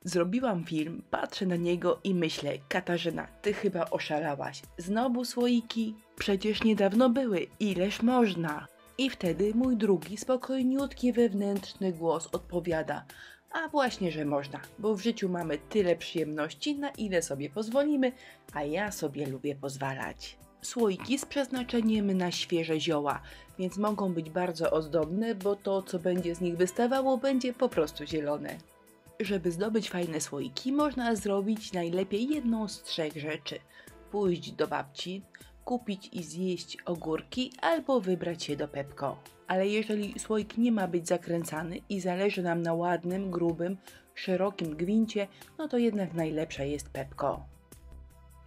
Zrobiłam film, patrzę na niego i myślę, Katarzyna, ty chyba oszalałaś. Znowu słoiki? Przecież niedawno były, ileż można? I wtedy mój drugi, spokojniutki wewnętrzny głos odpowiada, a właśnie, że można, bo w życiu mamy tyle przyjemności, na ile sobie pozwolimy, a ja sobie lubię pozwalać. Słoiki z przeznaczeniem na świeże zioła, więc mogą być bardzo ozdobne, bo to, co będzie z nich wystawało, będzie po prostu zielone. Żeby zdobyć fajne słoiki, można zrobić najlepiej jedną z 3 rzeczy. Pójść do babci, kupić i zjeść ogórki albo wybrać się do Pepco. Ale jeżeli słoik nie ma być zakręcany i zależy nam na ładnym, grubym, szerokim gwincie, no to jednak najlepsza jest Pepco.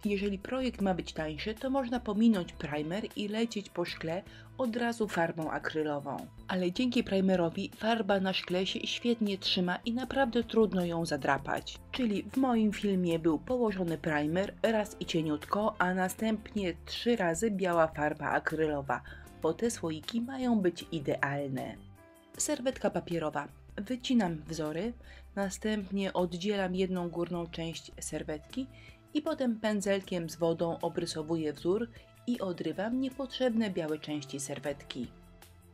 Jeżeli projekt ma być tańszy, to można pominąć primer i lecieć po szkle od razu farbą akrylową. Ale dzięki primerowi farba na szkle się świetnie trzyma i naprawdę trudno ją zadrapać. Czyli w moim filmie był położony primer raz i cieniutko, a następnie 3 razy biała farba akrylowa, bo te słoiki mają być idealne. Serwetka papierowa. Wycinam wzory, następnie oddzielam jedną górną część serwetki i potem pędzelkiem z wodą obrysowuję wzór i odrywam niepotrzebne białe części serwetki.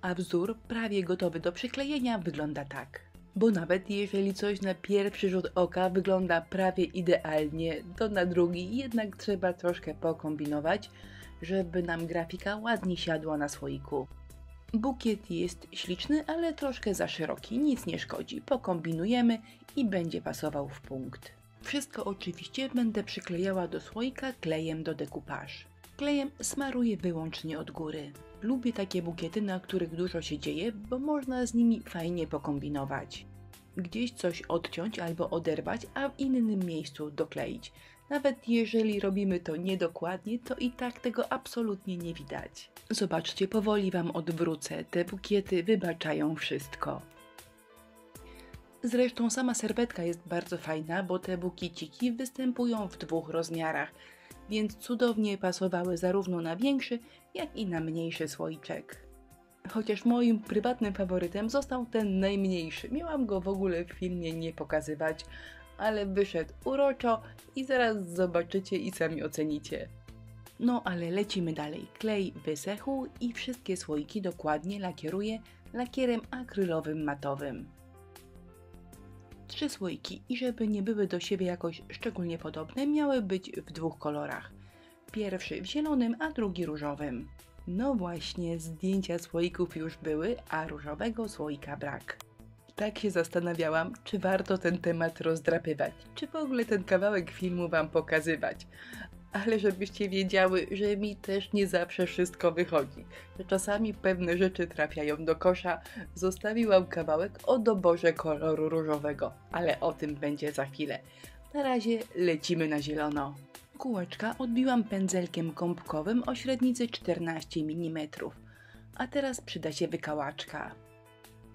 A wzór prawie gotowy do przyklejenia wygląda tak. Bo nawet jeżeli coś na pierwszy rzut oka wygląda prawie idealnie, to na drugi jednak trzeba troszkę pokombinować, żeby nam grafika ładnie siadła na słoiku. Bukiet jest śliczny, ale troszkę za szeroki, nic nie szkodzi, pokombinujemy i będzie pasował w punkt. Wszystko oczywiście będę przyklejała do słoika klejem do decoupage. Klejem smaruję wyłącznie od góry. Lubię takie bukiety, na których dużo się dzieje, bo można z nimi fajnie pokombinować. Gdzieś coś odciąć albo oderwać, a w innym miejscu dokleić. Nawet jeżeli robimy to niedokładnie, to i tak tego absolutnie nie widać. Zobaczcie, powoli Wam odwrócę, te bukiety wybaczają wszystko. Zresztą sama serwetka jest bardzo fajna, bo te bukieciki występują w 2 rozmiarach, więc cudownie pasowały zarówno na większy, jak i na mniejszy słoiczek. Chociaż moim prywatnym faworytem został ten najmniejszy. Miałam go w ogóle w filmie nie pokazywać, ale wyszedł uroczo i zaraz zobaczycie i sami ocenicie. No ale lecimy dalej. Klej wysechł i wszystkie słoiki dokładnie lakieruję lakierem akrylowym matowym. 3 słoiki i żeby nie były do siebie jakoś szczególnie podobne, miały być w 2 kolorach. Pierwszy w zielonym, a drugi różowym. No właśnie, zdjęcia słoików już były, a różowego słoika brak. Tak się zastanawiałam, czy warto ten temat rozdrapywać, czy w ogóle ten kawałek filmu Wam pokazywać. Ale żebyście wiedziały, że mi też nie zawsze wszystko wychodzi, że czasami pewne rzeczy trafiają do kosza, zostawiłam kawałek o doborze koloru różowego, ale o tym będzie za chwilę. Na razie lecimy na zielono. Kółeczka odbiłam pędzelkiem gąbkowym o średnicy 14 mm, a teraz przyda się wykałaczka.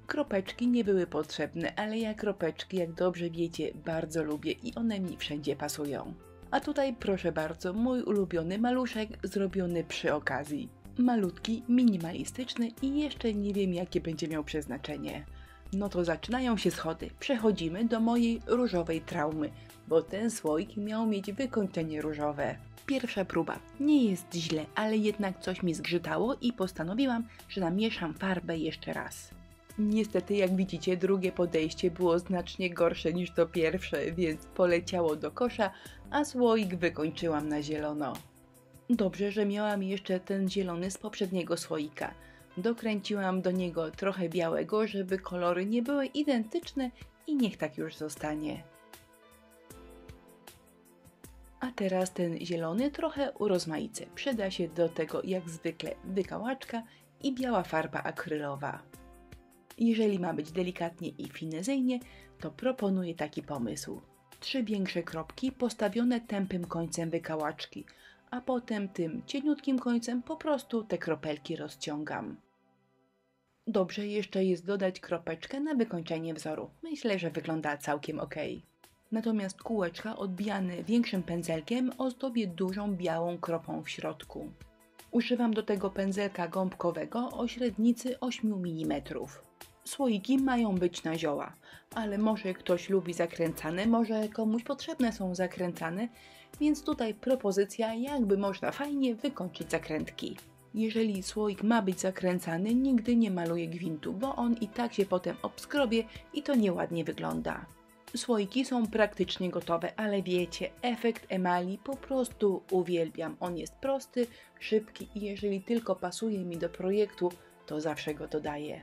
Kropeczki nie były potrzebne, ale ja kropeczki, jak dobrze wiecie, bardzo lubię i one mi wszędzie pasują. A tutaj proszę bardzo, mój ulubiony maluszek zrobiony przy okazji. Malutki, minimalistyczny i jeszcze nie wiem jakie będzie miał przeznaczenie. No to zaczynają się schody. Przechodzimy do mojej różowej traumy, bo ten słoik miał mieć wykończenie różowe. Pierwsza próba. Nie jest źle, ale jednak coś mi zgrzytało i postanowiłam, że namieszam farbę jeszcze raz. Niestety, jak widzicie, drugie podejście było znacznie gorsze niż to pierwsze, więc poleciało do kosza, a słoik wykończyłam na zielono. Dobrze, że miałam jeszcze ten zielony z poprzedniego słoika. Dokręciłam do niego trochę białego, żeby kolory nie były identyczne i niech tak już zostanie. A teraz ten zielony trochę urozmaicę. Przyda się do tego jak zwykle wykałaczka i biała farba akrylowa. Jeżeli ma być delikatnie i finezyjnie, to proponuję taki pomysł. 3 większe kropki postawione tępym końcem wykałaczki, a potem tym cieniutkim końcem po prostu te kropelki rozciągam. Dobrze jeszcze jest dodać kropeczkę na wykończenie wzoru. Myślę, że wygląda całkiem ok. Natomiast kółeczka odbijane większym pędzelkiem ozdobię dużą białą kropą w środku. Używam do tego pędzelka gąbkowego o średnicy 8 mm. Słoiki mają być na zioła, ale może ktoś lubi zakręcane, może komuś potrzebne są zakręcane, więc tutaj propozycja, jakby można fajnie wykończyć zakrętki. Jeżeli słoik ma być zakręcany, nigdy nie maluję gwintu, bo on i tak się potem obskrobie i to nieładnie wygląda. Słoiki są praktycznie gotowe, ale wiecie, efekt emali po prostu uwielbiam. On jest prosty, szybki i jeżeli tylko pasuje mi do projektu, to zawsze go dodaję.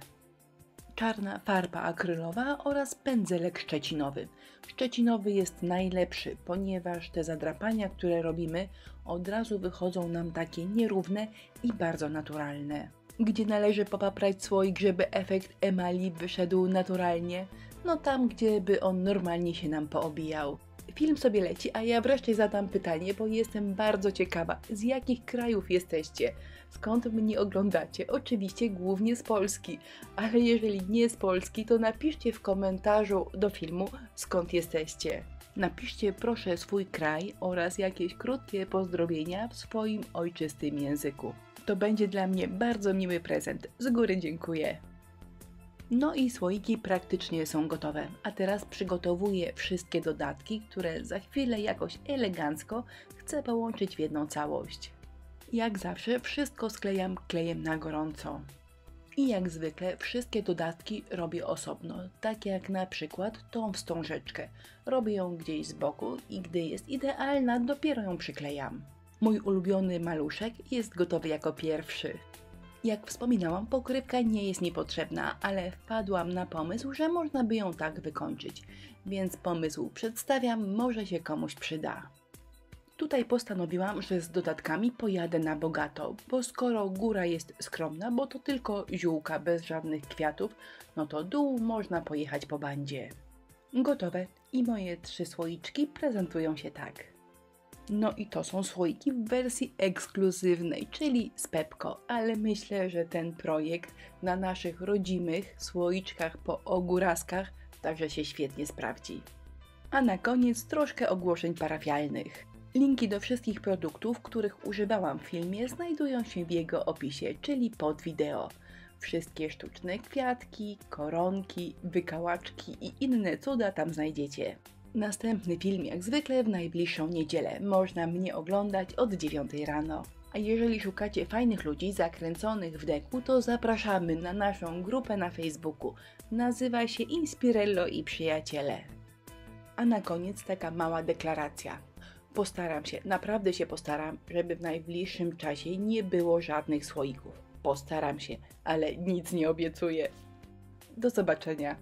Czarna farba akrylowa oraz pędzelek szczecinowy. Szczecinowy jest najlepszy, ponieważ te zadrapania, które robimy, od razu wychodzą nam takie nierówne i bardzo naturalne. Gdzie należy popaprać słoik, żeby efekt emali wyszedł naturalnie? No tam, gdzie by on normalnie się nam poobijał. Film sobie leci, a ja wreszcie zadam pytanie, bo jestem bardzo ciekawa, z jakich krajów jesteście? Skąd mnie oglądacie? Oczywiście głównie z Polski, ale jeżeli nie z Polski, to napiszcie w komentarzu do filmu, skąd jesteście. Napiszcie proszę swój kraj oraz jakieś krótkie pozdrowienia w swoim ojczystym języku. To będzie dla mnie bardzo miły prezent. Z góry dziękuję. No i słoiki praktycznie są gotowe, a teraz przygotowuję wszystkie dodatki, które za chwilę jakoś elegancko chcę połączyć w jedną całość. Jak zawsze wszystko sklejam klejem na gorąco. I jak zwykle wszystkie dodatki robię osobno, tak jak na przykład tą wstążeczkę. Robię ją gdzieś z boku i gdy jest idealna, dopiero ją przyklejam. Mój ulubiony maluszek jest gotowy jako pierwszy. Jak wspominałam, pokrywka nie jest mi potrzebna, ale wpadłam na pomysł, że można by ją tak wykończyć, więc pomysł przedstawiam, może się komuś przyda. Tutaj postanowiłam, że z dodatkami pojadę na bogato, bo skoro góra jest skromna, bo to tylko ziółka bez żadnych kwiatów, no to dół można pojechać po bandzie. Gotowe i moje 3 słoiczki prezentują się tak. No i to są słoiki w wersji ekskluzywnej, czyli z Pepco, ale myślę, że ten projekt na naszych rodzimych słoiczkach po ogóraskach także się świetnie sprawdzi. A na koniec troszkę ogłoszeń parafialnych. Linki do wszystkich produktów, których używałam w filmie, znajdują się w jego opisie, czyli pod wideo. Wszystkie sztuczne kwiatki, koronki, wykałaczki i inne cuda tam znajdziecie. Następny film jak zwykle w najbliższą niedzielę. Można mnie oglądać od 9 rano. A jeżeli szukacie fajnych ludzi zakręconych w deku, to zapraszamy na naszą grupę na Facebooku. Nazywa się Inspirello i Przyjaciele. A na koniec taka mała deklaracja. Postaram się, naprawdę się postaram, żeby w najbliższym czasie nie było żadnych słoików. Postaram się, ale nic nie obiecuję. Do zobaczenia.